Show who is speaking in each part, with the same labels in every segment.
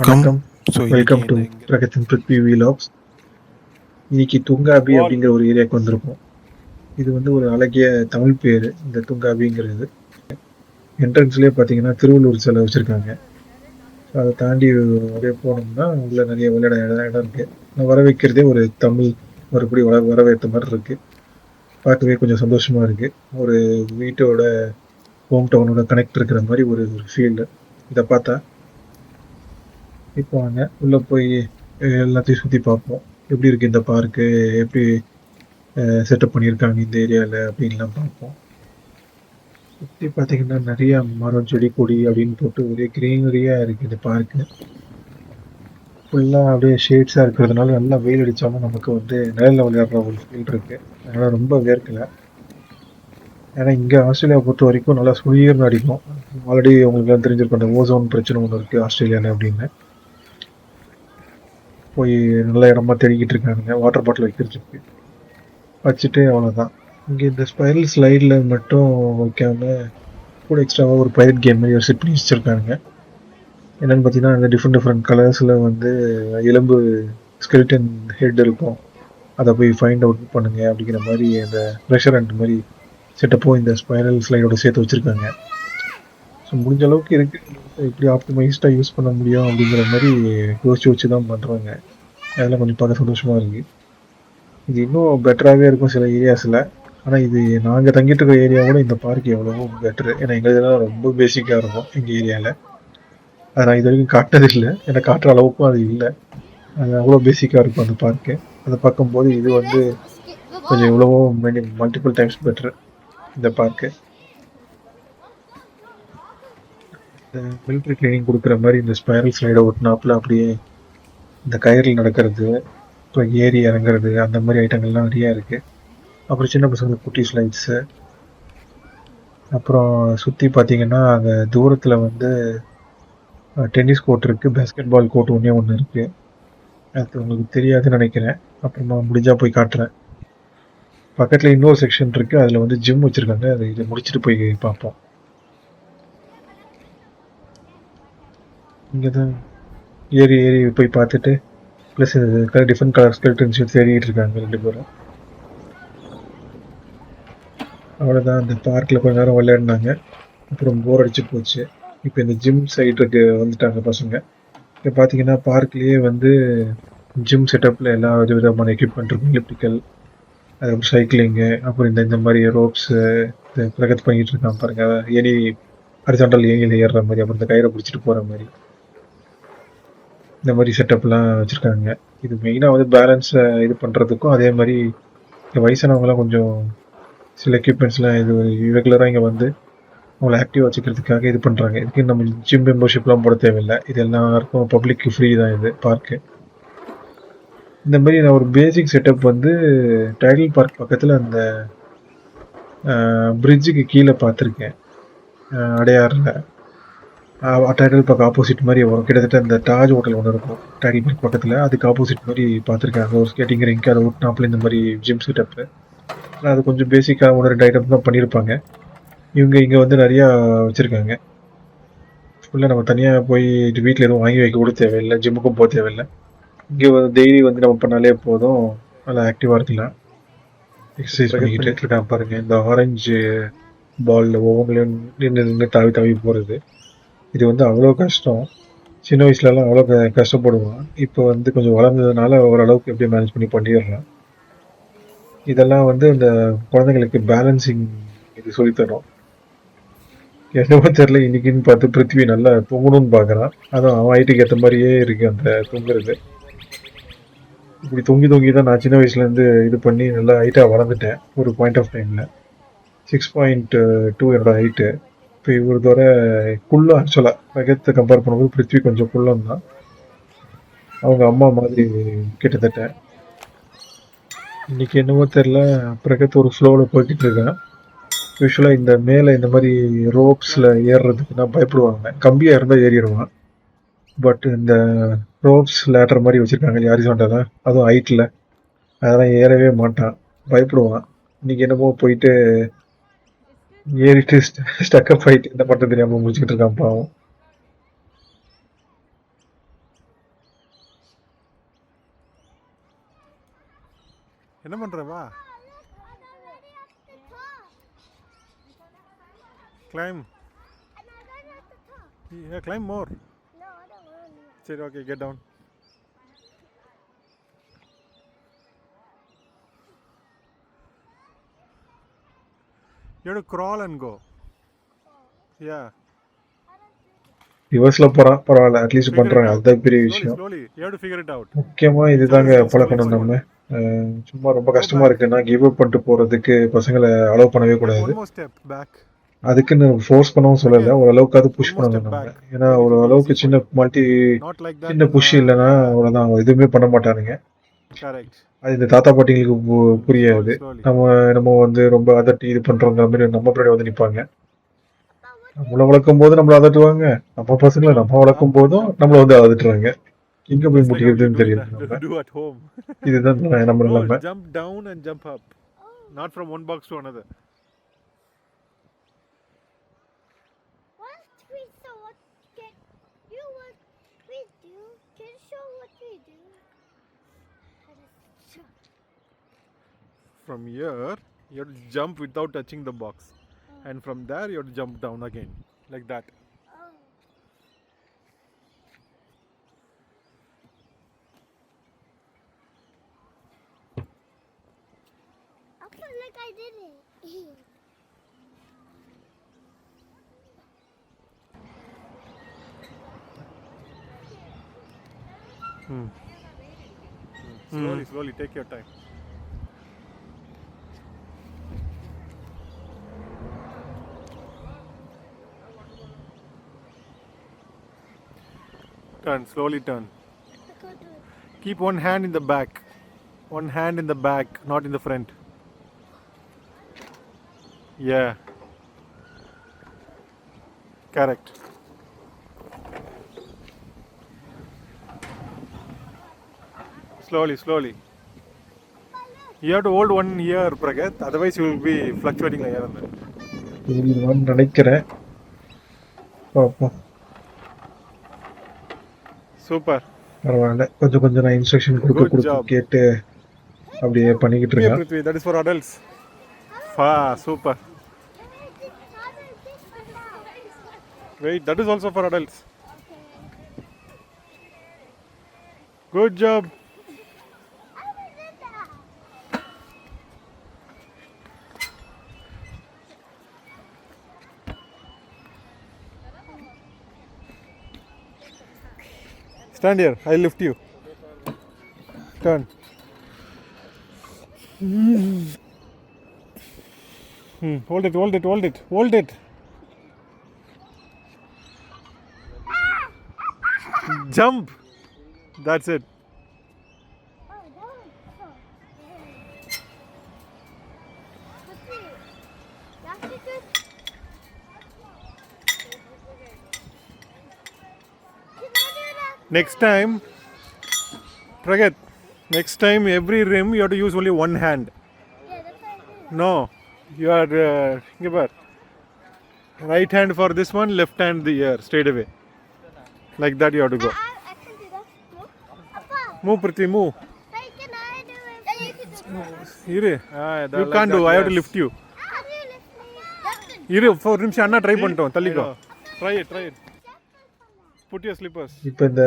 Speaker 1: வணக்கம்.
Speaker 2: வணக்கம். Welcome to பிரகத்தின் பிருத்வி வீலாக்ஸ். இன்னைக்கு துங்காபி அப்படிங்கிற ஒரு ஏரியாவுக்கு வந்திருக்கோம். இது வந்து ஒரு அழகிய தமிழ் பேர். இந்த துங்காபிங்கிறது என்ட்ரன்ஸ்லேயே பார்த்தீங்கன்னா திருவள்ளூர் சிலை வச்சுருக்காங்க. அதை தாண்டி அப்படியே போனோம்னா உள்ள நிறைய விளையாட இடம் இருக்கு. வர வைக்கிறதே ஒரு தமிழ் மறுபடி வரவேற்ற மாதிரி இருக்கு. பார்க்கவே கொஞ்சம் சந்தோஷமா இருக்கு. ஒரு வீட்டோட ஹோம் டவுனோட கனெக்ட் இருக்கிற மாதிரி ஒரு ஃபீல்டு. இதை பார்த்தா இப்போ வாங்க உள்ளே போய் எல்லாத்தையும் சுற்றி பார்ப்போம். எப்படி இருக்குது இந்த பார்க்கு, எப்படி செட்டப் பண்ணியிருக்காங்க இந்த ஏரியாவில் அப்படின்லாம் பார்ப்போம். சுற்றி பார்த்தீங்கன்னா நிறையா மரம் செடி கொடி அப்படின்னு போட்டு ஒரே க்ரீனரியாக இருக்குது இந்த பார்க்கு. ஃபுல்லாக அப்படியே ஷேட்ஸாக இருக்கிறதுனால நல்லா வெயில் அடித்தாலும் நமக்கு வந்து நிழலில் விளையாடுற ஒரு ஃபீல் இருக்குது. அதனால் ரொம்ப வேர்க்கலை. ஏன்னா இங்கே ஆஸ்திரேலியா பொறுத்த வரைக்கும் நல்லா சுழியர்னு அடிக்கும். ஆல்ரெடி உங்களுக்குலாம் தெரிஞ்சிருக்கும் அந்த ஓசோன் பிரச்சனை ஒன்று இருக்குது ஆஸ்திரேலியாவில் அப்படின்னு. போய் நல்ல இடமா தேடிக்கிட்டு இருக்கானுங்க வாட்டர் பாட்டில் வைக்கிறதுக்கு. வச்சுட்டு அவ்வளோதான். இங்கே இந்த ஸ்பைரல் ஸ்லைடில் மட்டும் வைக்காம கூட எக்ஸ்ட்ராவாக ஒரு பைரட் கேம் மாதிரி செட் பண்ணி வச்சுருக்காங்க. என்னென்னு பார்த்தீங்கன்னா அந்த டிஃப்ரெண்ட் கலர்ஸில் வந்து எலும்பு ஸ்கெலிட்டன் ஹெட் இருக்கும். அதை போய் ஃபைண்ட் அவுட் பண்ணுங்க அப்படிங்கிற மாதிரி அந்த ரெஸ்டாரண்ட் மாதிரி செட்டப்போ இந்த ஸ்பைரல் ஸ்லைடோட சேர்த்து வச்சுருக்காங்க. ஸோ முடிஞ்ச அளவுக்கு இருக்குது எப்படி ஆப்டிமைஸ்டாக யூஸ் பண்ண முடியும் அப்படிங்கிற மாதிரி யோசிச்சு வச்சு தான் பண்ணுறாங்க. அதெல்லாம் கொஞ்சம் பார்க்க சந்தோஷமாக இருக்குது. இது இன்னும் பெட்டராகவே இருக்கும் சில ஏரியாஸில். ஆனால் இது நாங்கள் தங்கிட்டு இருக்க ஏரியாவோட இந்த பார்க் எவ்வளவோ பெட்ரு. ஏன்னா எங்கள் இதெல்லாம் ரொம்ப பேசிக்காக இருக்கும் எங்கள் ஏரியாவில். அதை நான் இது வரைக்கும் காட்டினதில்லை. ஏன்னா காட்டுற அளவுக்கும் அது இல்லை. அது அவ்வளோ பேசிக்காக இருக்கும் அந்த பார்க்கு. அதை பார்க்கும்போது இது வந்து கொஞ்சம் எவ்வளவோ மல்டிபிள் டைம்ஸ் பெட்ரு இந்த பார்க்கு. இந்த மிலிட்ரி ட்ரைனிங் கொடுக்குற மாதிரி இந்த ஸ்பைரல் ஸ்லைடை ஒட்டினாப்புல அப்படியே இந்த கயிறில் நடக்கிறது, இப்போ ஏறி இறங்குறது, அந்த மாதிரி ஐட்டங்கள்லாம் நிறையா இருக்குது. அப்புறம் சின்ன பசங்க குட்டி ஸ்லைட்ஸு. அப்புறம் சுற்றி பார்த்தீங்கன்னா அங்கே தூரத்தில் வந்து டென்னிஸ் கோர்ட் இருக்குது, பேஸ்கெட் பால் கோர்ட் ஒன்று இருக்குது. அது உங்களுக்கு தெரியாதுன்னு நினைக்கிறேன். அப்புறமா முடிஞ்சால் போய் காட்டுறேன். பக்கத்தில் இன்னொரு செக்ஷன் இருக்குது, அதில் வந்து ஜிம் வச்சுருக்காங்க. அதை இதை முடிச்சுட்டு போய் பார்ப்போம். இங்கே தான் ஏறி போய் பார்த்துட்டு ப்ளஸ் இது டிஃப்ரெண்ட் கலர் ஸ்கெல்டன்ஸ் தேடிட்டு இருக்காங்க 2 பேரும். அவ்வளோதான். அந்த பார்க்கில் கொஞ்ச நேரம் விளையாடினாங்க. அப்புறம் போர் அடிச்சு போச்சு. இப்போ இந்த ஜிம் சைடுக்கு வந்துட்டாங்க பசங்க. இப்போ பார்த்தீங்கன்னா பார்க்லேயே வந்து ஜிம் செட்டப்பில் எல்லா விதமான எக்யூப்மெண்ட் இருக்கும். எலக்ட்ரிக்கல், அதுக்கப்புறம் சைக்கிளிங்கு, அப்புறம் இந்த மாதிரி ரோப்ஸு இந்த பிரகத் பண்ணிகிட்டு இருக்கான் பாருங்கள். ஏனி ஹரிசாண்டல் ஏனியில் ஏறுற மாதிரி, அப்புறம் இந்த கயிறை பிடிச்சிட்டு போகிற மாதிரி இந்த மாதிரி செட்டப்லாம் வச்சுருக்காங்க. இது மெயினாக வந்து பேலன்ஸை இது பண்ணுறதுக்கும், அதே மாதிரி இந்த வயசானவங்களாம் கொஞ்சம் சில எக்யூப்மெண்ட்ஸ்லாம் இது ரெகுலராக இங்கே வந்து அவங்கள ஆக்டிவாக வச்சுக்கிறதுக்காக இது பண்ணுறாங்க. இதுக்கு நம்ம ஜிம் மெம்பர்ஷிப்லாம் போட தேவையில்லை. இது எல்லாருக்கும் பப்ளிக்கு ஃப்ரீ தான் இது பார்க்கு. இந்த மாதிரி நான் ஒரு பேசிக் செட்டப் வந்து டைடல் பார்க் பக்கத்தில் அந்த பிரிட்ஜுக்கு கீழே பார்த்துருக்கேன். அடையாறில் டைடல் பார்க் ஆப்போசிட் மாதிரி வரும். கிட்டத்தட்ட அந்த தாஜ் ஹோட்டல் ஒன்று இருக்கும் டைடல் பார்க் பக்கத்தில். அதுக்கு ஆப்போசிட் மாதிரி பார்த்துருக்காங்க. ஒரு ஸ்கேட்டிங் ரிங்க், அதை ஒட்டினாப்பில் இந்த மாதிரி ஜிம் செட்டப்பு. அது கொஞ்சம் பேசிக்காக 1-2 ஐட்டம் தான் பண்ணியிருப்பாங்க. இவங்க இங்கே வந்து நிறையா வச்சுருக்காங்க. ஃபுல்லாக நம்ம தனியாக போய் வீட்டில் எதுவும் வாங்கி வைக்க கூட தேவையில்லை, ஜிம்முக்கும் போக தேவையில்லை. இங்கே டெய்லி வந்து நம்ம பண்ணாலே போதும், நல்லா ஆக்டிவாக இருக்கலாம். எக்ஸசைஸ் பண்ணிக்கிட்டு இருக்காங்க பாருங்கள். இந்த ஆரஞ்சு பாலில் ஒவ்வொன்றிலையும் நின்று தாவி போகிறது. இது வந்து அவ்வளோ கஷ்டம். சின்ன வயசுலலாம் அவ்வளோ கஷ்டப்படுவான். இப்போ வந்து கொஞ்சம் வளர்ந்ததுனால ஓரளவுக்கு எப்படியும் மேனேஜ் பண்ணி பண்ணிடலாம். இதெல்லாம் வந்து இந்த குழந்தைங்களுக்கு பேலன்சிங் இது சொல்லித்தரும். என்னவோ தெரில, இன்னைக்குன்னு பார்த்து பிருத்வி நல்லா தூங்கணும்னு பார்க்குறான். அதுவும் அவன் ஹைட்டுக்கு ஏற்ற மாதிரியே இருக்குது அந்த தூங்குறது. இப்படி தூங்கி தான் நான் சின்ன வயசுலேருந்து இது பண்ணி நல்லா ஹைட்டாக வளர்ந்துட்டேன். ஒரு பாயிண்ட் ஆஃப் டைமில் 6.2 என்னோட ஹைட்டு. இப்போ இவரதோட குள்ளம் ஆக்சுவலாக பிரகத்தை கம்பேர் பண்ணும்போது பிருத்வி கொஞ்சம் குள்ளம் தான். அவங்க அம்மா மாதிரி கிட்டத்தட்ட. இன்னைக்கு என்னவோ தெரில, பிரகத் ஒரு ஃப்ளோவில் போய்கிட்டு இருக்கான். யூஸ்வலாக இந்த மேலே இந்த மாதிரி ரோப்ஸில் ஏறுறதுக்குன்னா பயப்படுவாங்க. கம்பியாக இருந்தால் ஏறிடுவான். பட் இந்த ரோப்ஸ் லேட்டர் மாதிரி வச்சுருக்காங்க ஹாரிசாண்டலாக, அதுவும் ஹைட்டில், அதெல்லாம் ஏறவே மாட்டான், பயப்படுவான். இன்னைக்கு என்னமோ போயிட்டு ஏறிட்டு ஸ்டக்கப் ஆகிட்டு என்ன பண்ணுறது தெரியாமல் முடிச்சுக்கிட்டு இருக்கான் பாவம்.
Speaker 1: என்ன பண்ற வா. Climb. Yeah, climb more.
Speaker 3: No, I don't want to.
Speaker 1: சரி, okay, get down. You have to crawl and go. Yeah.
Speaker 2: ரிவர்ஸ்ல போறான், பரவாயில்ல, அட்லீஸ்ட்
Speaker 1: Figure it
Speaker 2: பண்றாங்க,
Speaker 1: out.
Speaker 2: அதுதான் பெரிய
Speaker 1: Slowly,
Speaker 2: விஷயம்.
Speaker 1: slowly. You have to figure it out.
Speaker 2: முக்கியமா இதுதாங்க பழக்கணும் நம்ம. சும்மா ரொம்ப கஷ்டமா இருக்குன்னா கிவ் அப் பண்ணிட்டு போறதுக்கு பசங்களை அலோவ் பண்ணவே
Speaker 1: Take
Speaker 2: கூடாது.
Speaker 1: one more step back.
Speaker 2: அதுக்குன்னு ஃபோர்ஸ் பண்ணவும் சொல்லல, ஓரளவுக்காவது புஷ் பண்ணணும் நம்ம. ஏன்னா ஒரு அளவுக்கு சின்ன
Speaker 1: Not like that.
Speaker 2: சின்ன புஷ் இல்லைன்னா அவ்வளோதான், அவங்க எதுவுமே பண்ண மாட்டானுங்க.
Speaker 1: Correct.
Speaker 2: அது இந்த தாத்தா பாட்டிங்களுக்கு புரியாது.
Speaker 1: Slowly.
Speaker 2: நம்ம வந்து ரொம்ப அதட்டி இது பண்றோங்கிற மாதிரி நம்ம பின்னாடி வந்து நிப்பாங்க. நம்மள வளர்க்கும் போது நம்மள அதட்டுவாங்க, நம்ம பசங்களை நம்ம வளர்க்கும் போதும் நம்மள வந்து அதட்டுறாங்க. எங்க போய்
Speaker 1: Just like how you
Speaker 2: முட்டிக்கிறதுன்னு
Speaker 1: do
Speaker 2: தெரியல
Speaker 1: it-
Speaker 2: நம்ம.
Speaker 1: do at home.
Speaker 2: இதுதான் நம்ம
Speaker 1: No,
Speaker 2: நிலைமை.
Speaker 1: jump down and jump up. Not from one box to another.
Speaker 3: What we saw what can you what we do? Can you show what we do? How to show.
Speaker 1: From here, you have to jump without touching the box. And from there, you have to jump down again. Like that.
Speaker 3: Oh. I feel like I did it.
Speaker 1: Slowly, slowly, take your time. Turn, slowly turn.
Speaker 3: I can't do it.
Speaker 1: Keep one hand in the back. One hand in the back, not in the front. Yeah. Correct. Slowly, slowly. You have to hold one ear, Pragat, otherwise you will be fluctuating like that.
Speaker 2: இதுவான்னு நினைக்கிறேன். பார்ப்போம்.
Speaker 1: Super.
Speaker 2: பரவாயில்ல, கொஞ்சம் கொஞ்சம் நான் instruction
Speaker 1: Good
Speaker 2: கொடுக்க
Speaker 1: job.
Speaker 2: கேட்டு அப்படியே பண்ணிக்கிட்டு
Speaker 1: Here,
Speaker 2: இருக்கேன்.
Speaker 1: Prithvi, that is for adults. Super. Wait, that is also for adults. Good job. Stand here, I'll lift you. Turn. Hold it, hold it, hold it, hold it. Jump. That's it.
Speaker 3: Oh, that was fun. Let's see. That's it. Can I do that?
Speaker 1: Next time, Pragat, next time every rim you have to use only one hand.
Speaker 3: Yeah, that's how I do that.
Speaker 1: No, you are give her. Right hand for this one, left hand the ear, straight away. Like that you have to go.
Speaker 3: I can do that. No? Papa,
Speaker 1: Move, Prithvi, move.
Speaker 3: hey, can I do it? Yeah, you can do it.
Speaker 1: Iru. You can't do, I have to lift you.
Speaker 3: How do you lift me?
Speaker 1: Iru, 4 நிமிஷம் அண்ணா try பண்ணிட்டோம், தள்ளிக்கோ. Try it, try it. Put your slippers.
Speaker 2: இப்போ இந்த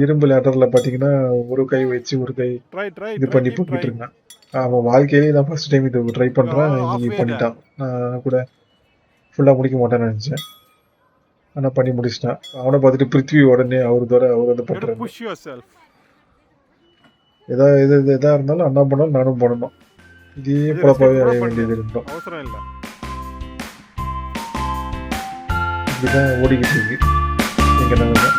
Speaker 2: இரும்பு லேட்டரில் பார்த்தீங்கன்னா ஒரு கை வச்சு ஒரு கை
Speaker 1: Try,
Speaker 2: இது பண்ணி
Speaker 1: keep
Speaker 2: போட்டுட்டு
Speaker 1: trying.
Speaker 2: இருந்தான். அவன் வாழ்க்கையிலே நான் ஃபர்ஸ்ட் டைம் இது ட்ரை பண்ணுறேன்,
Speaker 1: halfway
Speaker 2: இன்னைக்கு பண்ணிட்டான். நான் கூட ஃபுல்லாக முடிக்க மாட்டேன்னு நினச்சேன், ஆனால் பண்ணி முடிச்சிட்டான். அவனை பார்த்துட்டு பிருத்வி உடனே அவர் வந்து
Speaker 1: You have to
Speaker 2: பண்ணுறாரு.
Speaker 1: push yourself.
Speaker 2: எதா இருந்தாலும் அண்ணா பண்ணாலும் நானும் பண்ணணும். இதே
Speaker 1: இது
Speaker 2: பொழப்பாவே
Speaker 1: respect
Speaker 2: அடைய
Speaker 1: கூட
Speaker 2: வேண்டியது
Speaker 1: பண்ணு.
Speaker 2: இருந்தோம்.
Speaker 1: அவசரம் இல்லை.
Speaker 2: இப்படிதான் ஓடிக்கிட்டு இருக்கு எங்க நிலைமை.